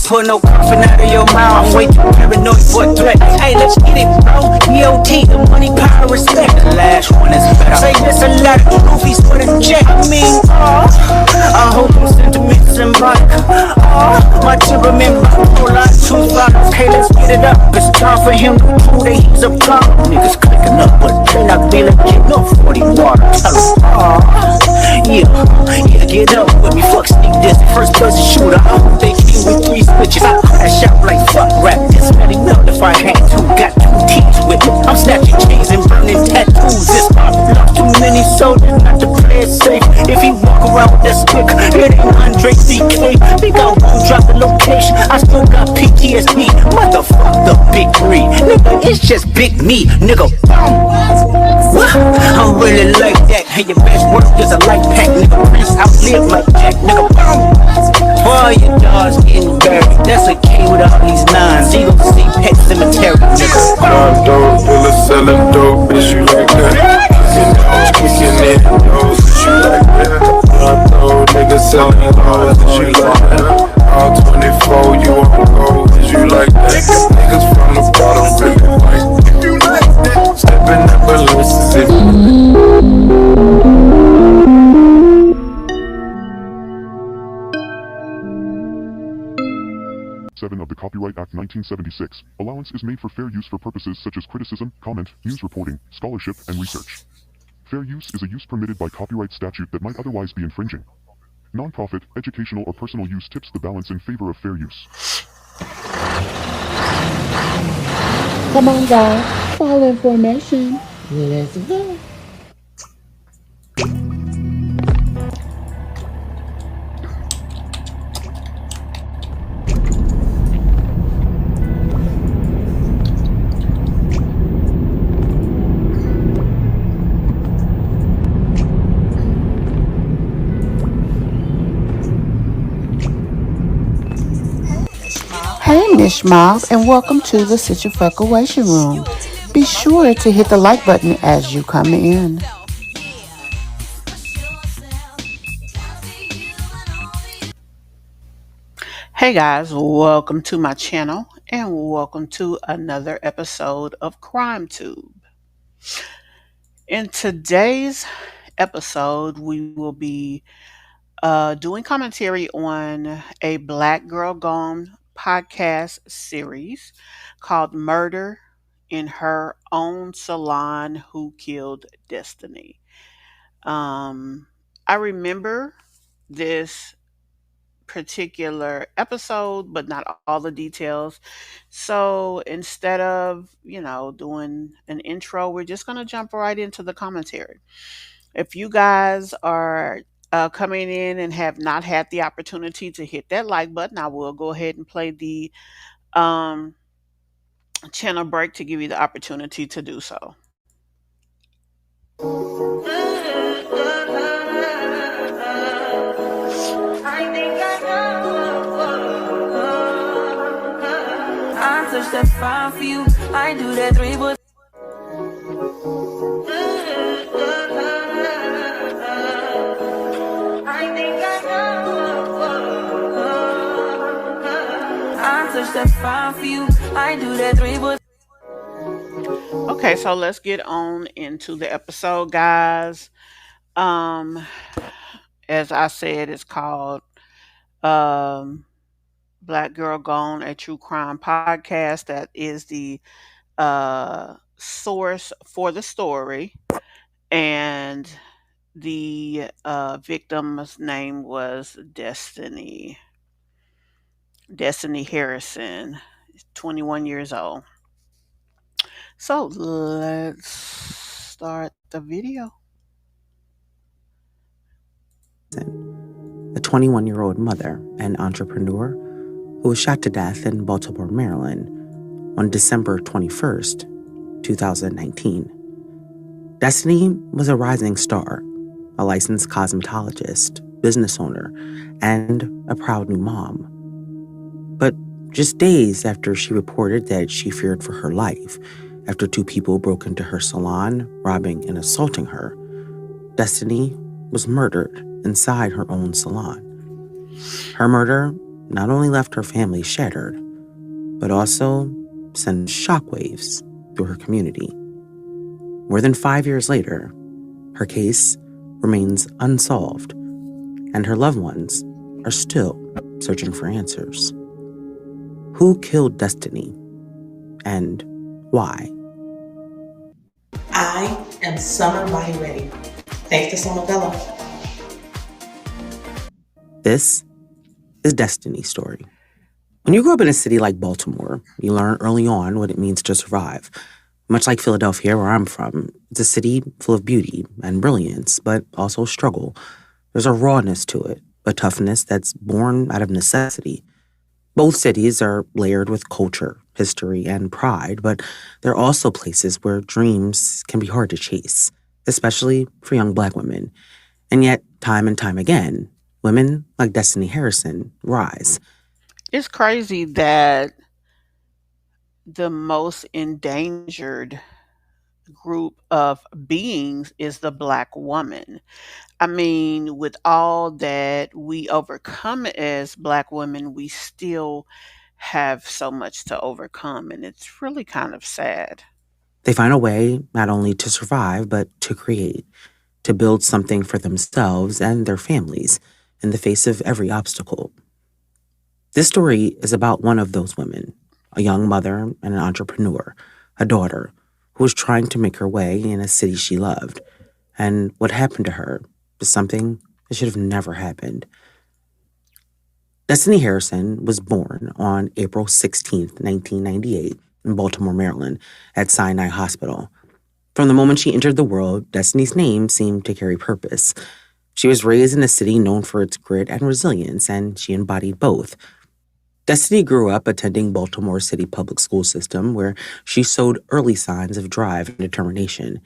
pull no coffin out of your mouth. I'm way too paranoid for a threat. Hey, let's get it, bro. EOT, the money, power, respect. The last one is better. Say this a lot of goofies for the check. I hope I'm sentiments symbolic. My temperament bipolar, too far. Okay, let's get it up. It's time for him to prove that he's a problem. Niggas clicking up, but they not be legit. No 40 water. Tell him, yeah, get up with me. Fuck sneak this, first person shooter. I hope they came with 3 switches. I crash out like fuck rap. This really melt if I had to. Got 2 teams with me. I'm snatching chains and burning tattoos. This pop lost too many soldiers not to play it safe. If he walk around with that stick, it ain't Andre CK. Think I won't drop the location. I still got PTSD. Motherfuck the big 3. Nigga, it's just big me. Nigga, I'm really like that. Hey, your best work is a light pack. Nigga, Prince outlive like Jack. Nigga, boy, your dog's getting buried. That's a K with all these 9s. He gon' see Pet Cemetery. Nigga, dope, dealer selling dope. Is you like that? Kicking it, nose. Is you like that? Niggas selling laws. Is you like that? All 24, you on go. Is you like that? Niggas from the bottom really like. If you like that, stepping up a list. If of the Copyright Act 1976, allowance is made for fair use for purposes such as criticism, comment, news reporting, scholarship, and research. Fair use is a use permitted by copyright statute that might otherwise be infringing. Non-profit, educational, or personal use tips the balance in favor of fair use. Come on, guys. For all information, let's go. Hey, Mish MObb, and welcome to the Situation Room. Be sure to hit the like button as you come in. Hey guys, welcome to my channel and welcome to another episode of CrimeTube. In today's episode, we will be doing commentary on a Black Girl Gone podcast series called Murder in Her Own Salon, Who Killed Destiny. I remember this particular episode, but not all the details. So instead of, doing an intro, we're just going to jump right into the commentary. If you guys are coming in and have not had the opportunity to hit that like button, I will go ahead and play the channel break to give you the opportunity to do so. I touch that 5 for you. I do that 3, but I touch that 5 for you. I do that 3, but Okay, so let's get on into the episode, guys. As I said, it's called Black Girl Gone, a true crime podcast. That is the source for the story. And the victim's name was Destiny Harrison, 21 years old. So let's start the video. A 21-year-old mother and entrepreneur who was shot to death in Baltimore, Maryland on December 21st, 2019. Destiny was a rising star, a licensed cosmetologist, business owner, and a proud new mom. But just days after she reported that she feared for her life after 2 people broke into her salon, robbing and assaulting her, Destiny was murdered inside her own salon. Her murder not only left her family shattered, but also sent shockwaves through her community. More than 5 years later, her case remains unsolved, and her loved ones are still searching for answers. Who killed Destiny, and why? I am summer body ready. Thanks to Summer Bella. This is Destiny's story. When you grow up in a city like Baltimore, you learn early on what it means to survive. Much like Philadelphia, where I'm from, it's a city full of beauty and brilliance, but also struggle. There's a rawness to it, a toughness that's born out of necessity. Both cities are layered with culture, history, and pride, but they're also places where dreams can be hard to chase, especially for young Black women. And yet, time and time again, women like Destiny Harrison rise. It's crazy that the most endangered group of beings is the Black woman. I mean, with all that we overcome as Black women, we still have so much to overcome, and it's really kind of sad. They find a way not only to survive, but to create, to build something for themselves and their families in the face of every obstacle. This story is about one of those women, a young mother and an entrepreneur, a daughter who was trying to make her way in a city she loved. And what happened to her was something that should have never happened. Destiny Harrison was born on April 16th, 1998, in Baltimore, Maryland, at Sinai Hospital. From the moment she entered the world, Destiny's name seemed to carry purpose. She was raised in a city known for its grit and resilience, and she embodied both. Destiny grew up attending Baltimore City Public School System, where she showed early signs of drive and determination.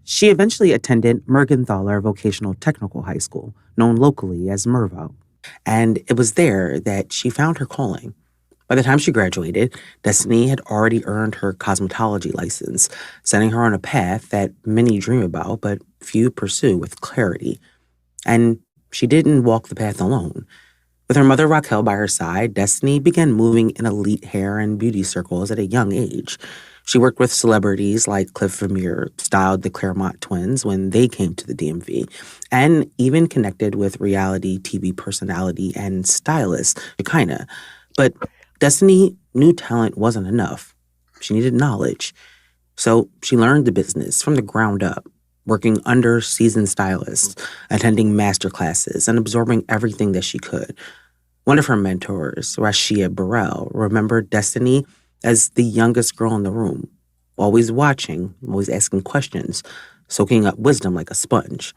She eventually attended Mergenthaler Vocational Technical High School, known locally as MERVO, and it was there that she found her calling. By the time she graduated, Destiny had already earned her cosmetology license, setting her on a path that many dream about but few pursue with clarity. And she didn't walk the path alone. With her mother Raquel by her side, Destiny began moving in elite hair and beauty circles at a young age. She worked with celebrities like Cliff Vermeer, styled the Claremont twins when they came to the DMV, and even connected with reality TV personality and stylist Shekinah. But Destiny knew talent wasn't enough. She needed knowledge. So she learned the business from the ground up, working under seasoned stylists, attending master classes, and absorbing everything that she could. One of her mentors, Rashia Burrell, remembered Destiny as the youngest girl in the room, always watching, always asking questions, soaking up wisdom like a sponge.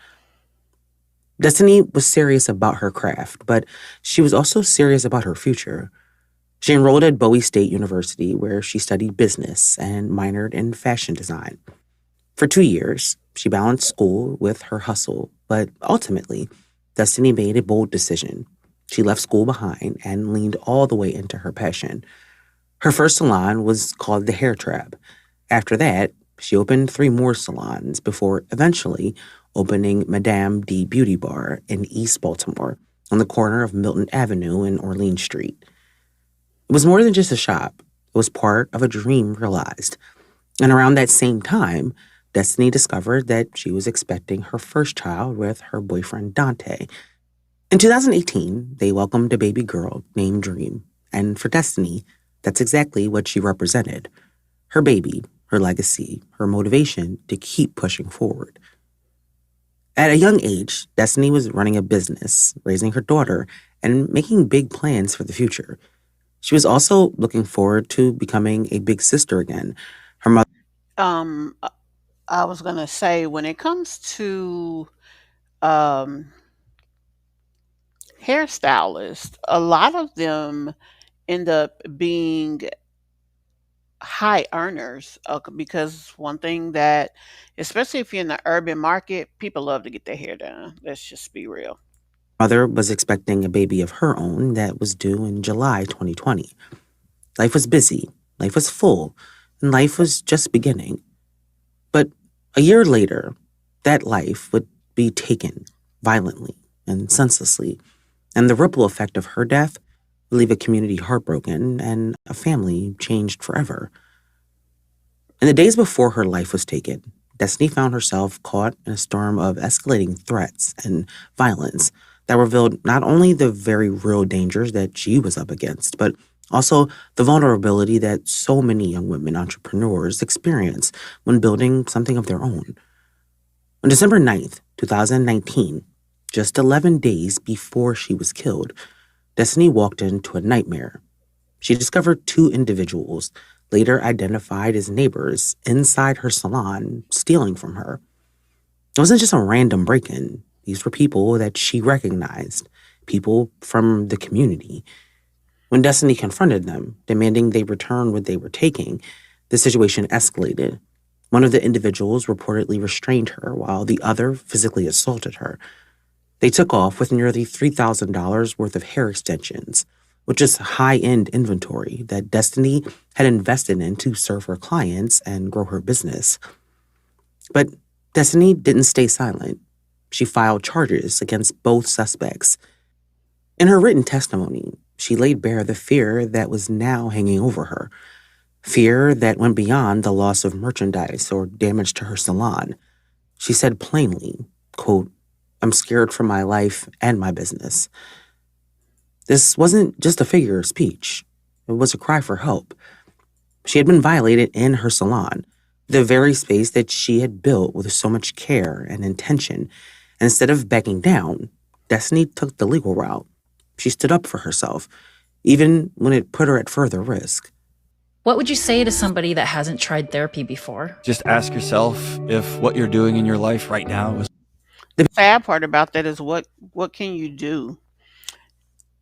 Destiny was serious about her craft, but she was also serious about her future. She enrolled at Bowie State University, where she studied business and minored in fashion design. For 2 years, she balanced school with her hustle, but ultimately, Destiny made a bold decision. She left school behind and leaned all the way into her passion. Her first salon was called The Hair Trap. After that, she opened 3 more salons before eventually opening Madame D Beauty Bar in East Baltimore on the corner of Milton Avenue and Orleans Street. It was more than just a shop. It was part of a dream realized. And around that same time, Destiny discovered that she was expecting her first child with her boyfriend Dante. In 2018, they welcomed a baby girl named Dream. And for Destiny, that's exactly what she represented. Her baby, her legacy, her motivation to keep pushing forward. At a young age, Destiny was running a business, raising her daughter, and making big plans for the future. She was also looking forward to becoming a big sister again. Her mother... I was going to say, when it comes to hairstylists, a lot of them end up being high earners because one thing that, especially if you're in the urban market, people love to get their hair done. Let's just be real. Mother was expecting a baby of her own that was due in July 2020. Life was busy, life was full, and life was just beginning. But a year later, that life would be taken violently and senselessly, and the ripple effect of her death leave a community heartbroken and a family changed forever. In the days before her life was taken, Destiny found herself caught in a storm of escalating threats and violence that revealed not only the very real dangers that she was up against, but also the vulnerability that so many young women entrepreneurs experience when building something of their own. On December 9th, 2019, just 11 days before she was killed, Destiny walked into a nightmare. She discovered two individuals, later identified as neighbors, inside her salon, stealing from her. It wasn't just a random break-in. These were people that she recognized, people from the community. When Destiny confronted them, demanding they return what they were taking, the situation escalated. One of the individuals reportedly restrained her while the other physically assaulted her. They took off with nearly $3,000 worth of hair extensions, which is high-end inventory that Destiny had invested in to serve her clients and grow her business. But Destiny didn't stay silent. She filed charges against both suspects. In her written testimony, she laid bare the fear that was now hanging over her, fear that went beyond the loss of merchandise or damage to her salon. She said plainly, quote, "I'm scared for my life and my business." This wasn't just a figure of speech. It was a cry for help. She had been violated in her salon, the very space that she had built with so much care and intention. And instead of backing down, Destiny took the legal route. She stood up for herself, even when it put her at further risk. What would you say to somebody that hasn't tried therapy before? Just ask yourself if what you're doing in your life right now is... The sad part about that is what can you do?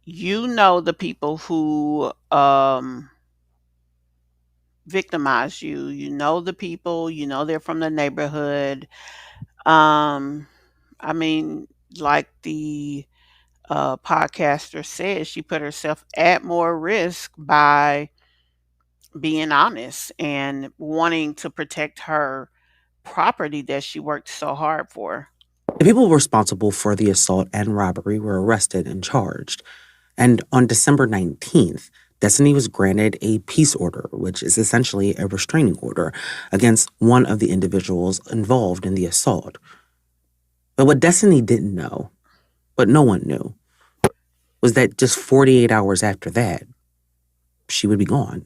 You know the people who victimize you. You know the people, you know they're from the neighborhood. I mean, like the podcaster said, she put herself at more risk by being honest and wanting to protect her property that she worked so hard for. The people responsible for the assault and robbery were arrested and charged. And on December 19th, Destiny was granted a peace order, which is essentially a restraining order against one of the individuals involved in the assault. But what Destiny didn't know, what no one knew, was that just 48 hours after that, she would be gone.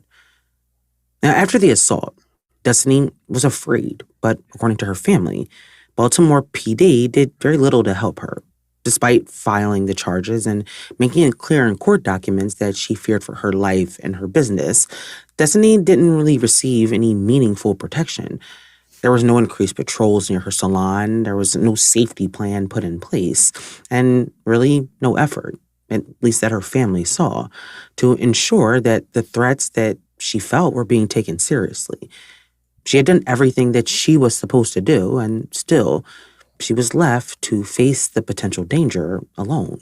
Now, after the assault, Destiny was afraid, but according to her family, Baltimore PD did very little to help her. Despite filing the charges and making it clear in court documents that she feared for her life and her business, Destiny didn't really receive any meaningful protection. There was no increased patrols near her salon, there was no safety plan put in place, and really no effort, at least that her family saw, to ensure that the threats that she felt were being taken seriously. She had done everything that she was supposed to do, and still, she was left to face the potential danger alone.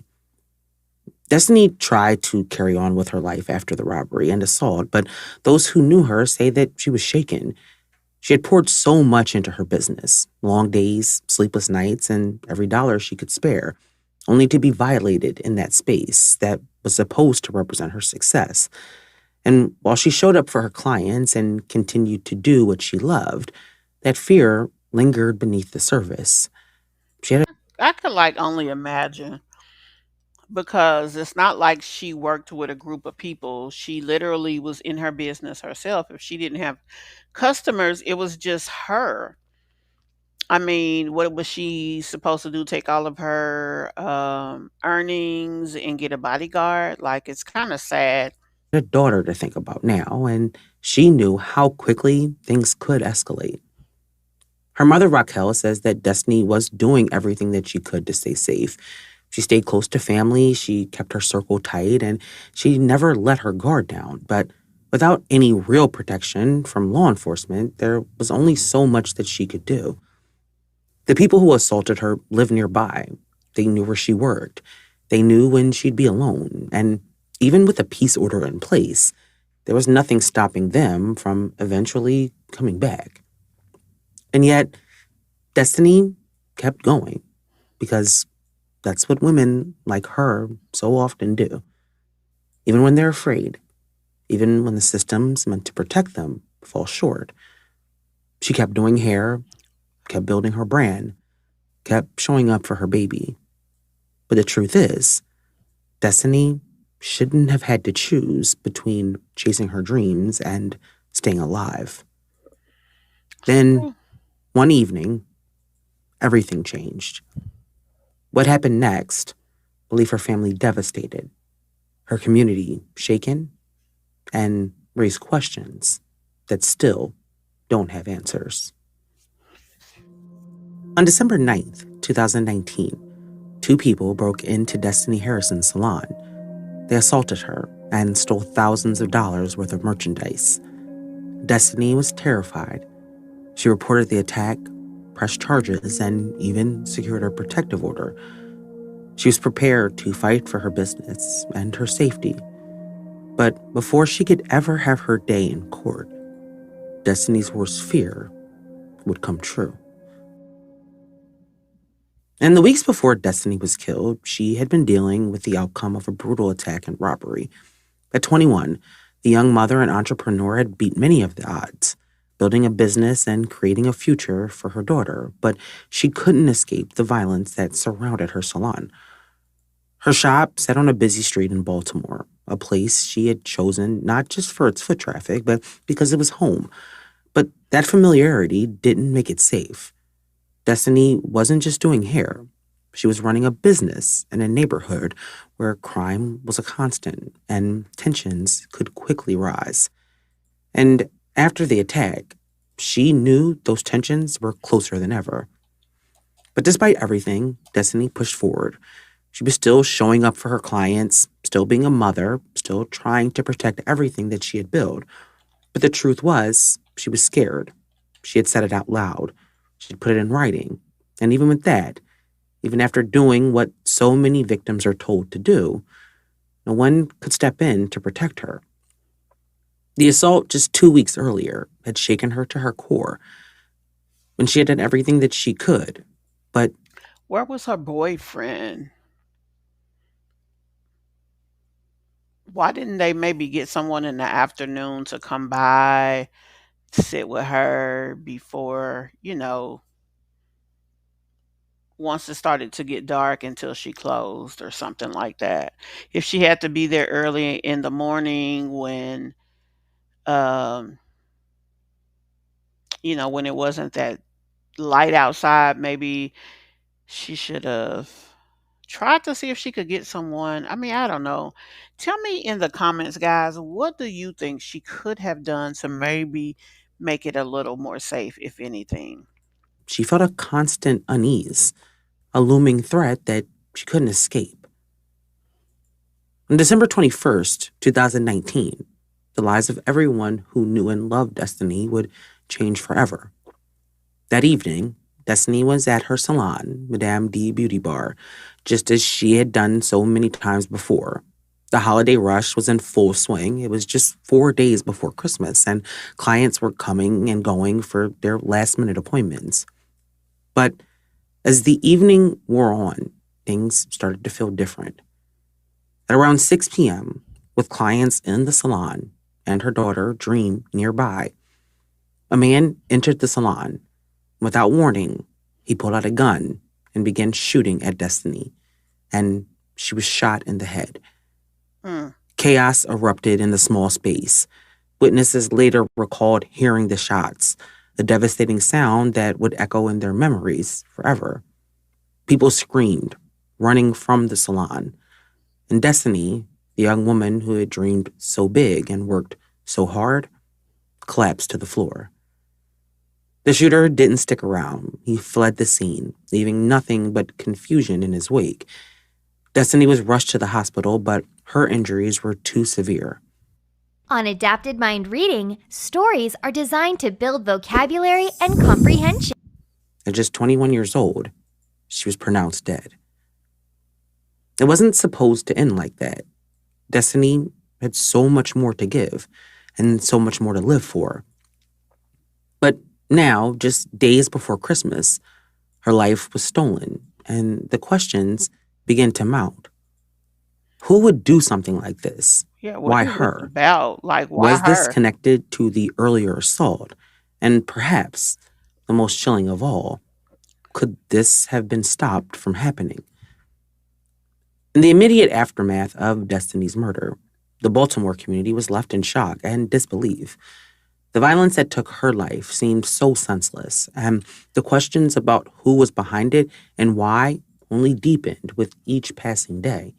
Destiny tried to carry on with her life after the robbery and assault, but those who knew her say that she was shaken. She had poured so much into her business, long days, sleepless nights, and every dollar she could spare, only to be violated in that space that was supposed to represent her success. And while she showed up for her clients and continued to do what she loved, that fear lingered beneath the surface. I could only imagine, because it's not like she worked with a group of people. She literally was in her business herself. If she didn't have customers, it was just her. I mean, what was she supposed to do? Take all of her earnings and get a bodyguard? Like, it's kind of sad. A daughter to think about now, and she knew how quickly things could escalate. Her mother, Raquel, says that Destiny was doing everything that she could to stay safe. She stayed close to family, she kept her circle tight, and she never let her guard down. But without any real protection from law enforcement, there was only so much that she could do. The people who assaulted her lived nearby. They knew where she worked. They knew when she'd be alone. And even with a peace order in place, there was nothing stopping them from eventually coming back. And yet, Destiny kept going, because that's what women like her so often do. even when they're afraid, even when the systems meant to protect them fall short. She kept doing hair, kept building her brand, kept showing up for her baby. But the truth is, Destiny shouldn't have had to choose between chasing her dreams and staying alive. Then, one evening, everything changed. What happened next will leave her family devastated, her community shaken, and raise questions that still don't have answers. On December 9th, 2019, two people broke into Destiny Harrison's salon. They assaulted her and stole thousands of dollars worth of merchandise. Destiny was terrified. She reported the attack, pressed charges, and even secured a protective order. She was prepared to fight for her business and her safety. But before she could ever have her day in court, Destiny's worst fear would come true. In the weeks before Destiny was killed, she had been dealing with the outcome of a brutal attack and robbery. At 21, the young mother and entrepreneur had beat many of the odds, building a business and creating a future for her daughter, but she couldn't escape the violence that surrounded her salon. Her shop sat on a busy street in Baltimore, a place she had chosen not just for its foot traffic, but because it was home. But that familiarity didn't make it safe. Destiny wasn't just doing hair. She was running a business in a neighborhood where crime was a constant and tensions could quickly rise. And after the attack, she knew those tensions were closer than ever. But despite everything, Destiny pushed forward. She was still showing up for her clients, still being a mother, still trying to protect everything that she had built. But the truth was, she was scared. She had said it out loud. She'd put it in writing. And even with that, even after doing what so many victims are told to do, no one could step in to protect her. The assault just 2 weeks earlier had shaken her to her core, when she had done everything that she could. But where was her boyfriend? Why didn't they maybe get someone in the afternoon to come by, sit with her before, once it started to get dark until she closed or something like that? If she had to be there early in the morning when, um, when it wasn't that light outside, maybe she should have tried to see if she could get someone. I mean, I don't know. Tell me in the comments, guys, what do you think she could have done to maybe make it a little more safe, if anything? she felt a constant unease, a looming threat that she couldn't escape. On December 21st, 2019, the lives of everyone who knew and loved Destiny would change forever. That evening, Destiny was at her salon, Madame D Beauty Bar, just as she had done so many times before. The holiday rush was in full swing. It was just 4 days before Christmas, and clients were coming and going for their last-minute appointments. But as the evening wore on, things started to feel different. At around 6 p.m., with clients in the salon and her daughter, Dream, nearby, a man entered the salon. Without warning, he pulled out a gun and began shooting at Destiny, and she was shot in the head. Chaos erupted in the small space. Witnesses later recalled hearing the shots, the devastating sound that would echo in their memories forever. People screamed, running from the salon. And Destiny, the young woman who had dreamed so big and worked so hard, collapsed to the floor. The shooter didn't stick around. He fled the scene, leaving nothing but confusion in his wake. Destiny was rushed to the hospital, but her injuries were too severe. On Adapted Mind Reading, stories are designed to build vocabulary and comprehension. At just 21 years old, she was pronounced dead. It wasn't supposed to end like that. Destiny had so much more to give and so much more to live for. But now, just days before Christmas, her life was stolen, and the questions began to mount. Who would do something like this? Yeah, what Why is this her? about? Like, why Was this her? connected to the earlier assault? And perhaps, the most chilling of all, could this have been stopped from happening? In the immediate aftermath of Destiny's murder, the Baltimore community was left in shock and disbelief. The violence that took her life seemed so senseless, and the questions about who was behind it and why only deepened with each passing day.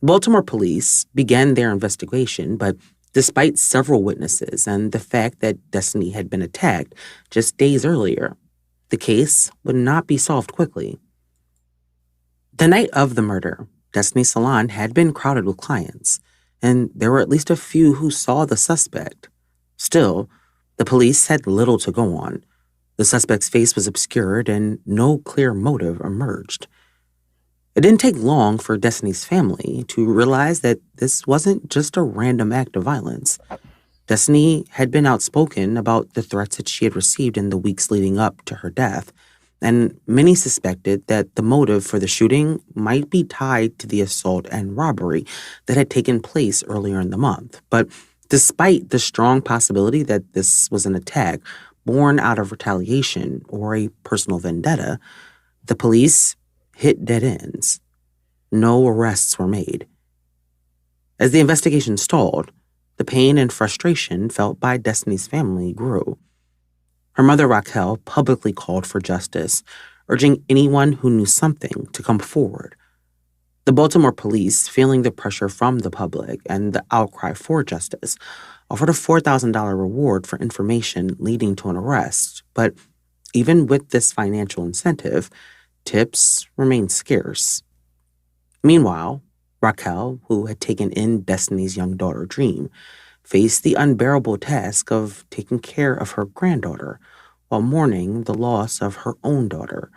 Baltimore police began their investigation, but despite several witnesses and the fact that Destiny had been attacked just days earlier, the case would not be solved quickly. The night of the murder, Destiny's salon had been crowded with clients, and there were at least a few who saw the suspect. Still, the police had little to go on. The suspect's face was obscured and no clear motive emerged. It didn't take long for Destiny's family to realize that this wasn't just a random act of violence. Destiny had been outspoken about the threats that she had received in the weeks leading up to her death, and many suspected that the motive for the shooting might be tied to the assault and robbery that had taken place earlier in the month. But despite the strong possibility that this was an attack born out of retaliation or a personal vendetta, the police hit dead ends. No arrests were made. As the investigation stalled, the pain and frustration felt by Destiny's family grew. Her mother, Raquel, publicly called for justice, urging anyone who knew something to come forward. The Baltimore police, feeling the pressure from the public and the outcry for justice, offered a $4,000 reward for information leading to an arrest. But even with this financial incentive, tips remained scarce. Meanwhile, Raquel, who had taken in Destiny's young daughter Dream, faced the unbearable task of taking care of her granddaughter while mourning the loss of her own daughter.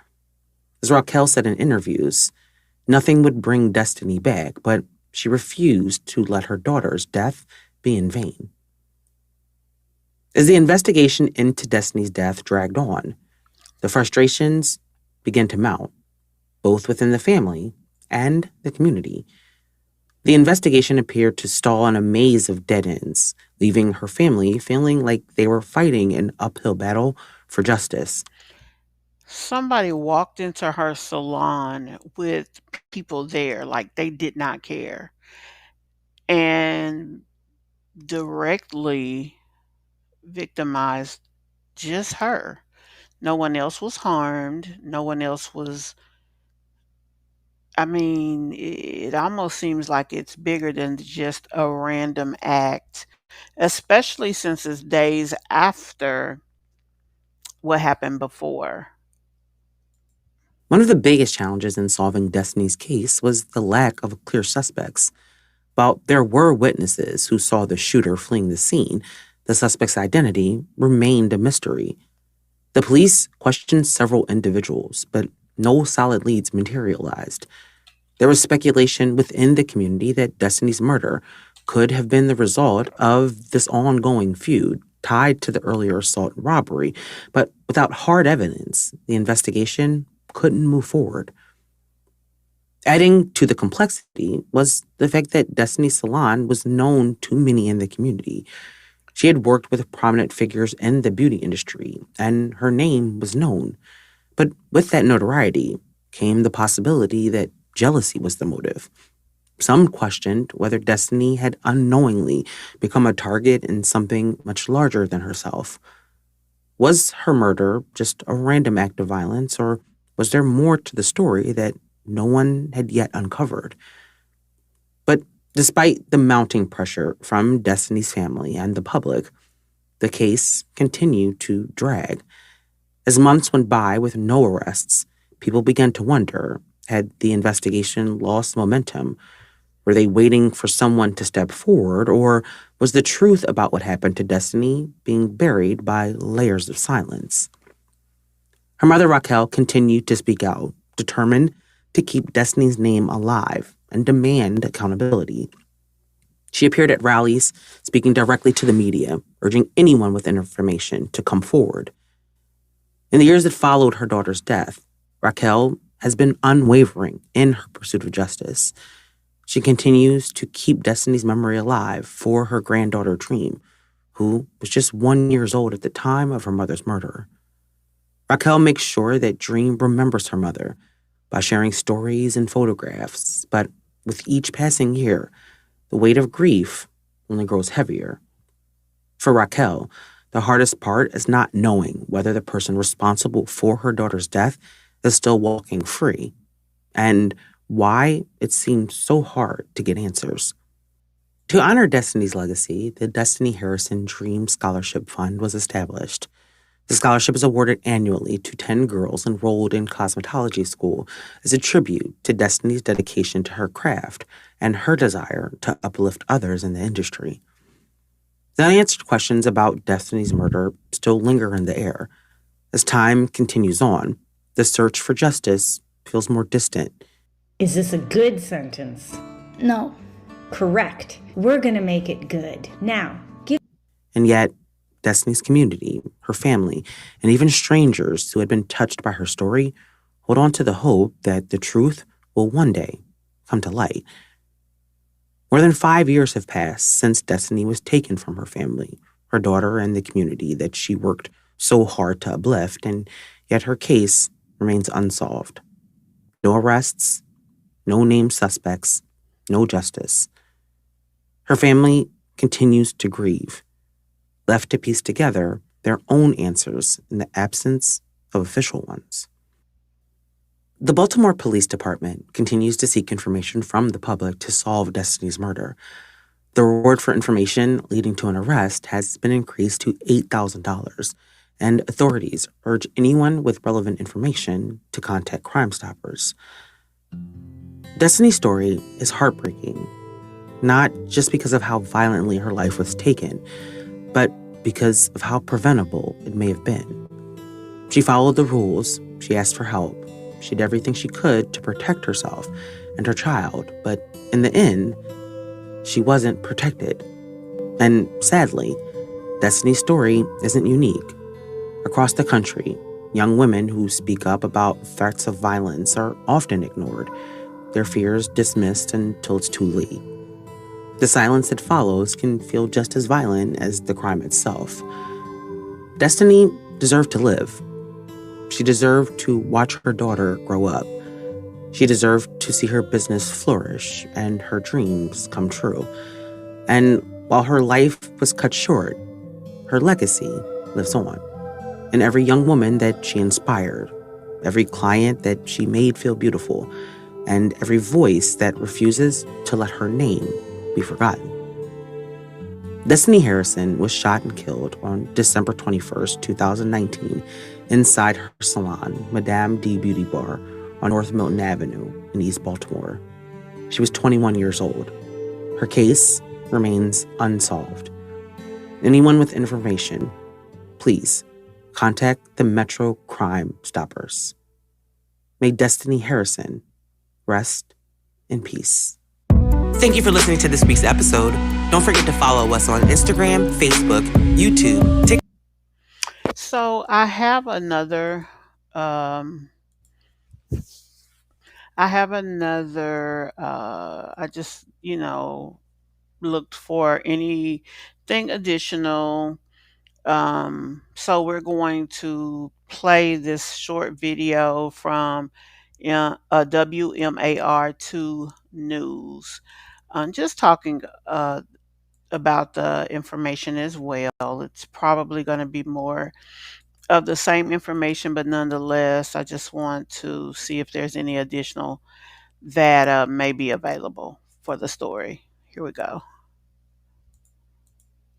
As Raquel said in interviews, nothing would bring Destiny back, but she refused to let her daughter's death be in vain. As the investigation into Destiny's death dragged on, the frustrations began to mount, both within the family and the community. The investigation appeared to stall in a maze of dead ends, leaving her family feeling like they were fighting an uphill battle for justice. Somebody walked into her salon with people there, like they did not care, and directly victimized just her. No one else was harmed. No one else was. I mean, it almost seems like it's bigger than just a random act, especially since it's days after what happened before. One of the biggest challenges in solving Destiny's case was the lack of clear suspects. While there were witnesses who saw the shooter fleeing the scene, the suspect's identity remained a mystery. The police questioned several individuals, but no solid leads materialized. There was speculation within the community that Destiny's murder could have been the result of this ongoing feud tied to the earlier assault and robbery, but without hard evidence, the investigation couldn't move forward. Adding to the complexity was the fact that Destiny's salon was known to many in the community. She had worked with prominent figures in the beauty industry, and her name was known. But with that notoriety came the possibility that jealousy was the motive. Some questioned whether Destiny had unknowingly become a target in something much larger than herself. Was her murder just a random act of violence, or was there more to the story that no one had yet uncovered? But despite the mounting pressure from Destiny's family and the public, the case continued to drag. As months went by with no arrests, people began to wonder, had the investigation lost momentum? Were they waiting for someone to step forward, or was the truth about what happened to Destiny being buried by layers of silence? Her mother, Raquel, continued to speak out, determined to keep Destiny's name alive and demand accountability. She appeared at rallies, speaking directly to the media, urging anyone with information to come forward. In the years that followed her daughter's death, Raquel has been unwavering in her pursuit of justice. She continues to keep Destiny's memory alive for her granddaughter Dream, who was just 1 year old at the time of her mother's murder. Raquel makes sure that Dream remembers her mother by sharing stories and photographs, but with each passing year, the weight of grief only grows heavier. For Raquel, the hardest part is not knowing whether the person responsible for her daughter's death is still walking free, and why it seems so hard to get answers. To honor Destiny's legacy, the Destiny Harrison Dream Scholarship Fund was established. The scholarship is awarded annually to 10 girls enrolled in cosmetology school as a tribute to Destiny's dedication to her craft and her desire to uplift others in the industry. The unanswered questions about Destiny's murder still linger in the air. As time continues on, the search for justice feels more distant. Is this a good sentence? No. Correct. We're going to make it good. Now, give. And yet, Destiny's community, her family, and even strangers who had been touched by her story hold on to the hope that the truth will one day come to light. More than 5 years have passed since Destiny was taken from her family, her daughter, and the community that she worked so hard to uplift, and yet her case remains unsolved. No arrests, no named suspects, no justice. Her family continues to grieve, left to piece together their own answers in the absence of official ones. The Baltimore Police Department continues to seek information from the public to solve Destiny's murder. The reward for information leading to an arrest has been increased to $8,000, and authorities urge anyone with relevant information to contact Crime Stoppers. Destiny's story is heartbreaking, not just because of how violently her life was taken, but because of how preventable it may have been. She followed the rules, she asked for help, she did everything she could to protect herself and her child, but in the end, she wasn't protected. And sadly, Destiny's story isn't unique. Across the country, young women who speak up about threats of violence are often ignored, their fears dismissed until it's too late. The silence that follows can feel just as violent as the crime itself. Destiny deserved to live. She deserved to watch her daughter grow up. She deserved to see her business flourish and her dreams come true. And while her life was cut short, her legacy lives on. In every young woman that she inspired, every client that she made feel beautiful, and every voice that refuses to let her name be forgotten. Destiny Harrison was shot and killed on December 21st, 2019, inside her salon, Madame D Beauty Bar, on North Milton Avenue in East Baltimore. She was 21 years old. Her case remains unsolved. Anyone with information, please contact the Metro Crime Stoppers. May Destiny Harrison rest in peace. Thank you for listening to this week's episode. Don't forget to follow us on Instagram, Facebook, YouTube, TikTok. So I have another I just, looked for anything additional. So we're going to play this short video from WMAR2 News. Just talking about the information as well. It's probably going to be more of the same information, but nonetheless, I just want to see if there's any additional that may be available for the story. Here we go.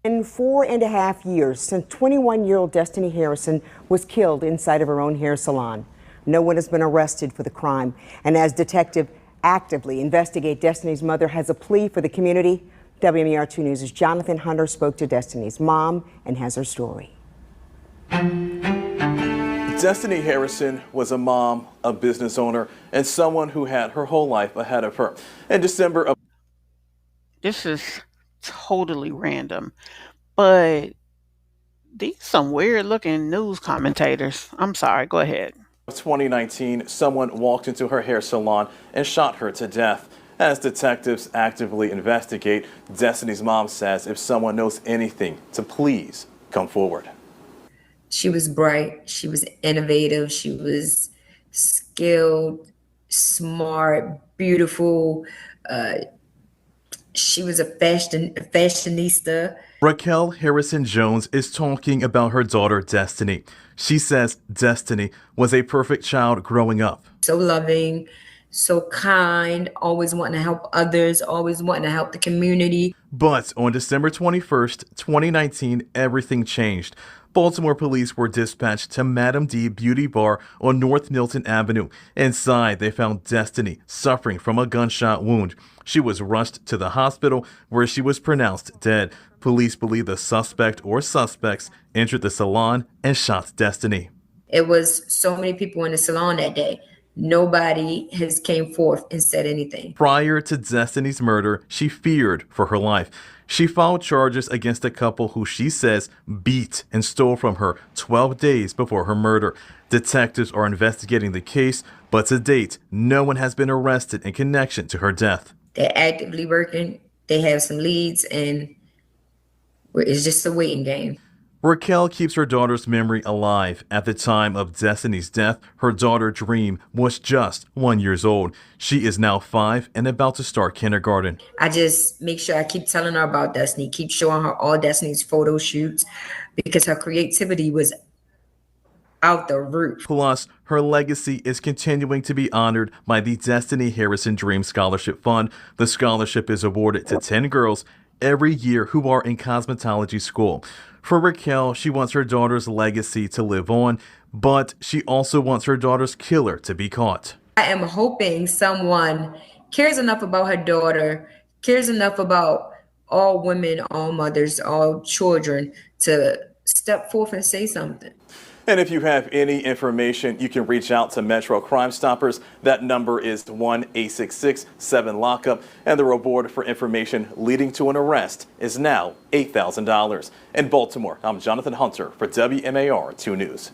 In 4.5 years since 21-year-old Destiny Harrison was killed inside of her own hair salon. No one has been arrested for the crime. And as detective actively investigate Destiny's mother has a plea for the community, WMAR2 News' Jonathan Hunter spoke to Destiny's mom and has her story. Destiny Harrison was a mom, a business owner, and someone who had her whole life ahead of her. In December of... This is totally random, but these some weird looking news commentators. I'm sorry, go ahead. 2019, someone walked into her hair salon and shot her to death. As detectives actively investigate, Destiny's mom says if someone knows anything, to please come forward. She was bright, she was innovative, she was skilled, smart, beautiful. She was a fashionista. Raquel Harrison Jones is talking about her daughter Destiny. She says Destiny was a perfect child growing up. So loving, so kind, always wanting to help others, always wanting to help the community. But on December 21st, 2019, everything changed. Baltimore police were dispatched to Madam D Beauty Bar on North Milton Avenue. Inside, they found Destiny suffering from a gunshot wound. She was rushed to the hospital where she was pronounced dead. Police believe the suspect or suspects entered the salon and shot Destiny. It was so many people in the salon that day. Nobody has came forth and said anything. Prior to Destiny's murder, she feared for her life. She filed charges against a couple who she says beat and stole from her 12 days before her murder. Detectives are investigating the case, but to date, no one has been arrested in connection to her death. They're actively working. They have some leads, and it's just a waiting game. Raquel keeps her daughter's memory alive. At the time of Destiny's death, her daughter Dream was just 1 year old. She is now 5 and about to start kindergarten. I just make sure I keep telling her about Destiny, keep showing her all Destiny's photo shoots, because her creativity was out the roof. Plus, her legacy is continuing to be honored by the Destiny Harrison Dream Scholarship Fund. The scholarship is awarded to 10 girls every year who are in cosmetology school. For Raquel, she wants her daughter's legacy to live on, but she also wants her daughter's killer to be caught. I am hoping someone cares enough about her daughter, cares enough about all women, all mothers, all children to step forth and say something. And if you have any information, you can reach out to Metro Crime Stoppers. That number is 1-866-7-LOCKUP, and the reward for information leading to an arrest is now $8,000. In Baltimore, I'm Jonathan Hunter for WMAR 2 News.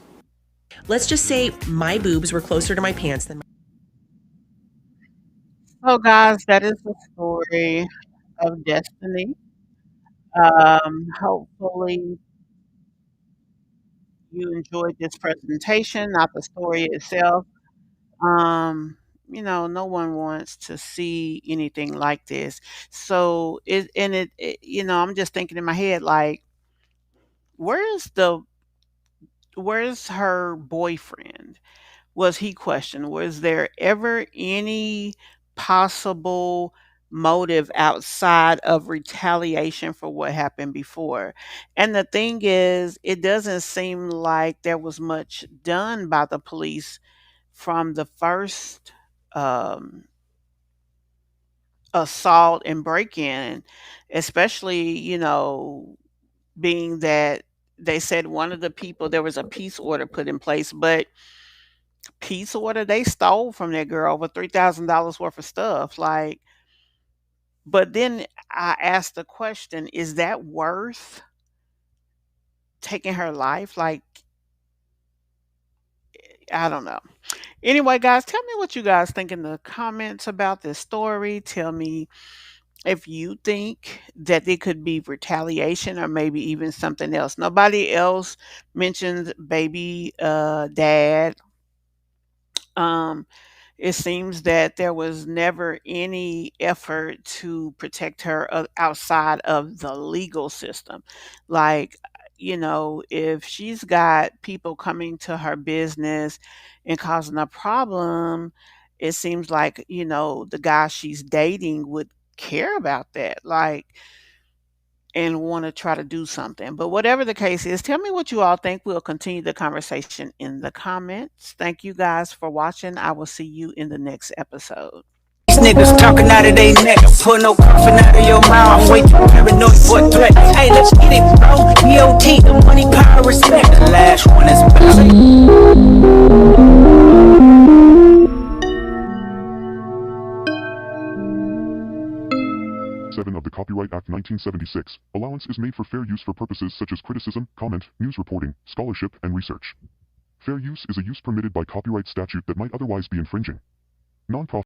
Let's just say my boobs were closer to my pants than my... So, guys, that is the story of Destiny. Hopefully you enjoyed this presentation, not the story itself. No one wants to see anything like this. So I'm just thinking in my head, like, where's her boyfriend? Was he questioned? Was there ever any possible motive outside of retaliation for what happened before? And the thing is, it doesn't seem like there was much done by the police from the first assault and break-in, especially, being that they said one of the people, there was a peace order put in place, but peace order, they stole from that girl over $3,000 worth of stuff. Like, but then I asked the question, is that worth taking her life? Like, I don't know. Anyway, guys, tell me what you guys think in the comments about this story. Tell me if you think that it could be retaliation or maybe even something else. Nobody else mentioned baby dad. It seems that there was never any effort to protect her outside of the legal system. Like, if she's got people coming to her business and causing a problem, it seems like, the guy she's dating would care about that. Like, and want to try to do something. But whatever the case is, tell me what you all think. We'll continue the conversation in the comments. Thank you guys for watching. I will see you in the next episode. These niggas talking out of their neck, put no coffin out of your mouth. I'm way too paranoid for a threat. Hey, let's get it, bro. EOT, the money, power, respect. The last one is better. Of the Copyright Act 1976, allowance is made for fair use for purposes such as criticism, comment, news reporting, scholarship, and research. Fair use is a use permitted by copyright statute that might otherwise be infringing. Nonprofit